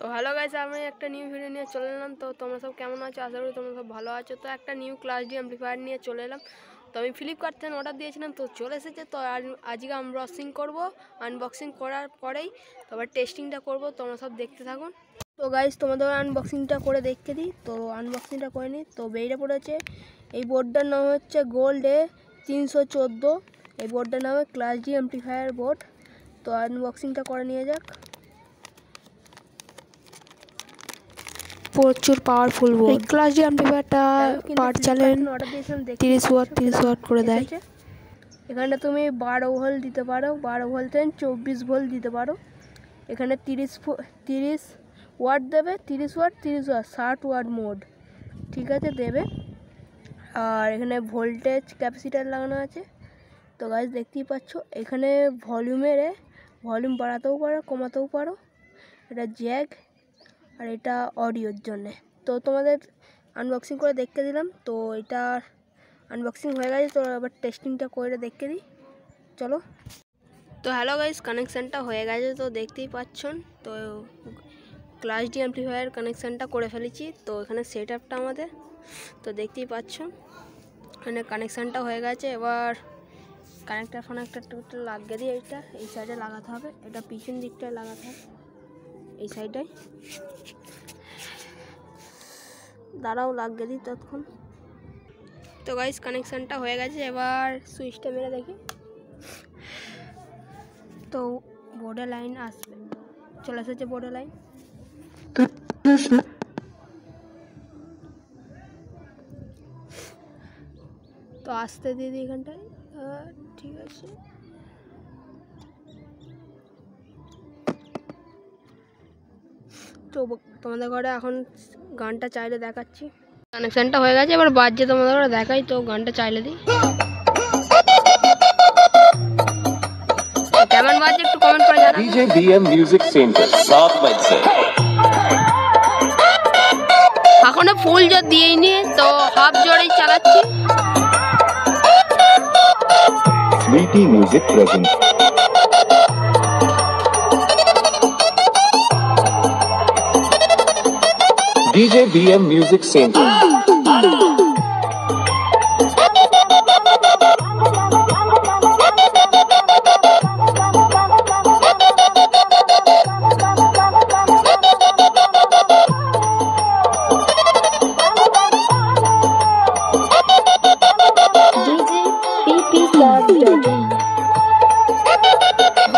তো hello guys, আমি একটা নিউ ভিডিও নিয়ে চলে এলাম। তো তোমরা সব কেমন আছো? আশা করি তোমরা সব ভালো আছো। তো একটা নিউ ক্লাস ডি অ্যাম্পলিফায়ার নিয়ে চলে এলাম। তো আমি ফ্লিপকার্ট থেকে অর্ডার দিয়েছিলাম, তো চলে এসেছে। তো আজকে আনবক্সিং করার পরেই তারপর টেস্টিংটা করব। তোমরা সব দেখতে থাকুন। তো গাইস, তোমাদের আনবক্সিংটা করে দেখতে দিই। তো আনবক্সিংটা করে নিই। তো বেরিয়ে পড়েছে। এই বোর্ডটার নাম হচ্ছে গোল্ড A314। এই বোর্ডটার নাম ক্লাস ডি অ্যাম্পলিফায়ার বোর্ড। তো আনবক্সিংটা করে নিয়ে যাক। প্রচুর পাওয়ারফুল বোর্ড। এই ক্লাস ডি অ্যাম্পলিফায়ারটা পাওয়ার চ্যানেল 30 ওয়াট করে দেয়। এখানে তুমি 12 ভোল্ট দিতে পারো, 12 ভোল্ট থেকে 24 ভোল্ট দিতে পারো। এখানে 30 ওয়াট দেবে, 30 ওয়াট 60 ওয়াট মোড, ঠিক আছে দেবে। আর এখানে ভোল্টেজ ক্যাপাসিটার লাগানো আছে। তো গাইস দেখতেই পাচ্ছ, এখানে ভলিউম বাড়াতেও পারো, কমাতেও পারো। এটা জ্যাক, আর এটা অডিওর জন্যে। তো তোমাদের আনবক্সিং করে দেখতে দিলাম। তো এটা আনবক্সিং হয়ে গেছে। তো আবার টেস্টিংটা করে দেখতে দিই, চলো। তো হ্যালো গাইস, কানেকশানটা হয়ে গেছে। তো দেখতেই পাচ্ছেন, তো ক্লাস ডি অ্যাম্পলিফায়ার কানেকশানটা করে ফেলেছি। তো এখানে সেট আপটা আমাদের, তো দেখতেই পাচ্ছ এখানে কানেকশানটা হয়ে গেছে। এবার কানেক্টার লাগিয়ে দিই। এইটা এই সাইডে লাগাতে হবে, এটা পিছন দিকটায় লাগাতে হবে, এই সাইডটায়। দাঁড়াও, লাগিয়ে দিই ততক্ষণ। তো গাইস, কানেকশানটা হয়ে গেছে। এবার সুইচটা মেরে দেখি। তো বোর্ডে লাইন আসবে, চলে এসেছে বোর্ডে লাইন। তো আসতে দিয়ে দিই এখানটায়, ঠিক আছে। তো তোমাদের ঘরে এখন গানটা চাইলে দেখাচ্ছি। কানেকশানটা হয়ে গেছে, এবার বাজছে তোমাদের ঘরে দেখাই। তো গানটা চাইলে দিই, কেমন বাজছে একটু কমেন্ট করে জানাবেন। DJ BM Music Center 7 बजे। এখনো ফুল জোর দিইনি, তো হাফ জোরেই চালাচ্ছি। Sweety Music present। DJ BM Music Center।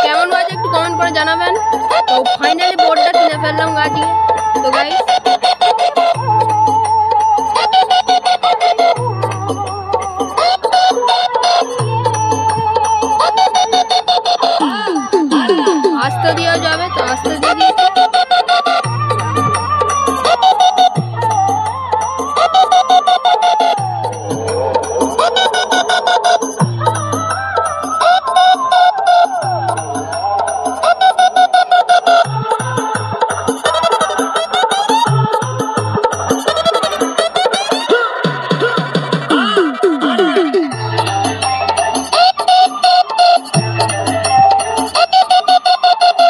কেমন বাজে একটু কমেন্ট করে জানাবেন। তো ফাইনালি বোর্ডটা কিনে ফেললাম গাড়ি। তো গাইস, আস্তে দেওয়া যাবে, তো আস্তে দিয়ে দিয়েছি।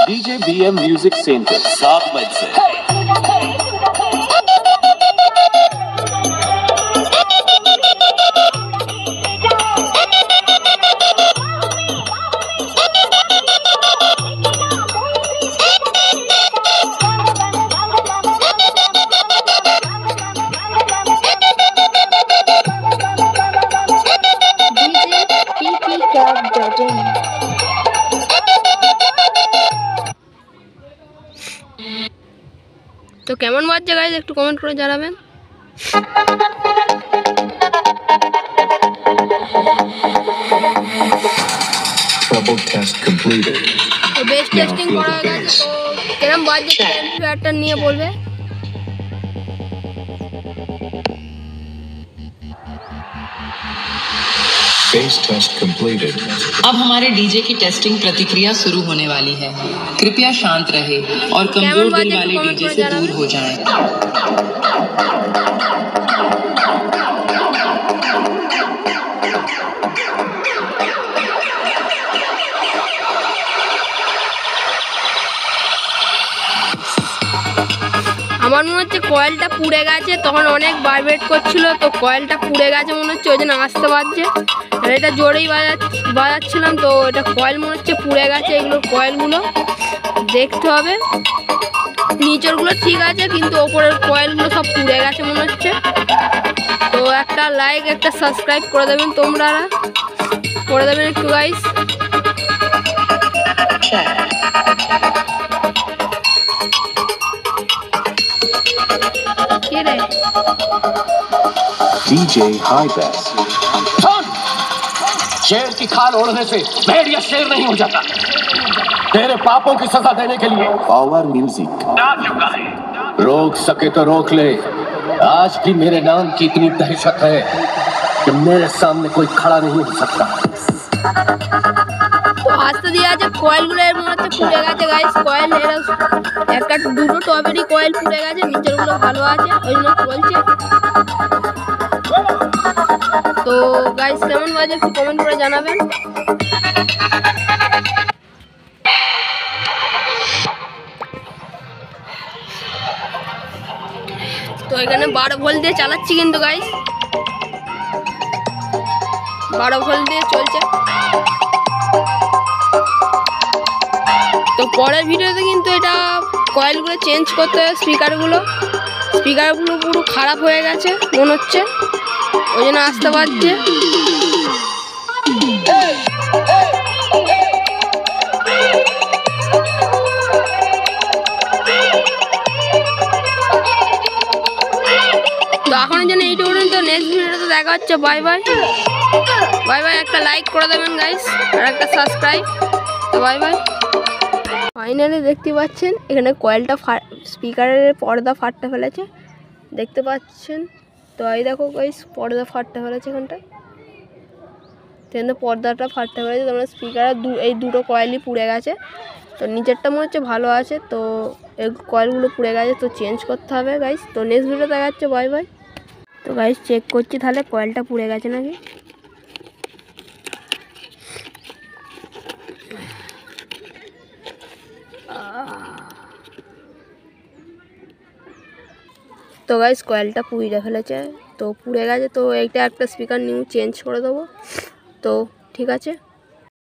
DJ BM Music Center 7 बजे। তো কেমন বাজছে গাইস একটু কমেন্ট করে জানাবেন। Trouble test completed। তো বেস্ট টেস্টিং করা হয়ে গেছে। তো কেমন বাজছে অ্যাম্পলিফায়ারটা নিয়ে বলবে। Bass test completed। अब हमारे डीजे की टेस्टिंग प्रतिक्रिया शुरू होने वाली है। कृपया शांत रहे और कमजोर दिल वाले डीजे से दूर हो जाएं। আমার মনে হচ্ছে কয়েলটা পুড়ে গেছে, তখন অনেক ভাইব্রেট করছিল, তো কয়েলটা পুড়ে গেছে মনে হচ্ছে, ওই জন্য আসতে পারছে। এটা জোরেই বাজাচ্ছিলাম, তো এটা কয়েল মনে হচ্ছে পুড়ে গেছে। এগুলোর কয়েলগুলো দেখতে হবে, নিচেরগুলো ঠিক আছে কিন্তু ওপরের কয়েলগুলো সব পুড়ে গেছে মনে হচ্ছে। তো একটা লাইক একটা সাবস্ক্রাইব করে দেবেন, তোমরা করে দেবেন একটু গাইস। কি রে DJ High Bass। शेर की खाल ओढ़ने से भेड़िया शेर नहीं हो जाता। तेरे पापों की सजा देने के लिए पावर म्यूजिक आ चुका है। रोक सके तो रोक ले। आज भी मेरे नाम की इतनी दहशत है कि मेरे सामने कोई खड़ा नहीं हो सकता। তো আস্তে দিয়ে আছে কয়েলগুলো এর মনে হচ্ছে পুড়ে গেছে গাইস। কয়েল এর একটা দুটো টবেরই কয়েল পুড়ে গেছে, নিচেরগুলো ভালো আছে, ওই জন্য চলছে। তো গাইস কেমন বাজে একটু কমেন্ট করে জানাবেন। তো এখানে 12 ভোল্ট দিয়ে চালাচ্ছি কিন্তু গাইস, 12 ভোল্ট দিয়ে চলছে। তো পরের ভিডিওতে কিন্তু এটা কয়েলগুলো চেঞ্জ করতে হবে, স্পিকারগুলো পুরো খারাপ হয়ে গেছে মনে হচ্ছে, ওই জন্য আসতে পারছে। তো এখন যেন এইটা পর্যন্ত, নেক্সট ভিডিওতে দেখা হচ্ছে। Bye bye bye bye. একটা লাইক করে দেবেন গাইস আর একটা সাবস্ক্রাইব। তো বাই বাই। ফাইনালি দেখতে পাচ্ছেন এখানে কয়েলটা স্পিকারের পর্দা ফাটতে ফেলেছে, দেখতে পাচ্ছেন। তো এই দেখো গাইস পর্দা ফাটতে ফেলেছে এখানটায়, কিন্তু পর্দাটা ফাটতে ফেলেছে। তোমরা স্পিকারের এই দুটো কয়েলই পুড়ে গেছে, তো নিচেরটা মনে হচ্ছে ভালো আছে, তো এই কয়েলগুলো পুড়ে গেছে, তো চেঞ্জ করতে হবে গাইস। তো নেক্সট ভিডিও দেখা যাচ্ছে। Bye bye. তো গাইস চেক করছি তাহলে কয়েলটা পুড়ে গেছে নাকি। তো গাইস কয়েলটা পুড়ে ফেলেছে, তো পুড়ে গেছে, তো এইটা একটা স্পিকার নিউ চেঞ্জ করে দেবো। তো ঠিক আছে।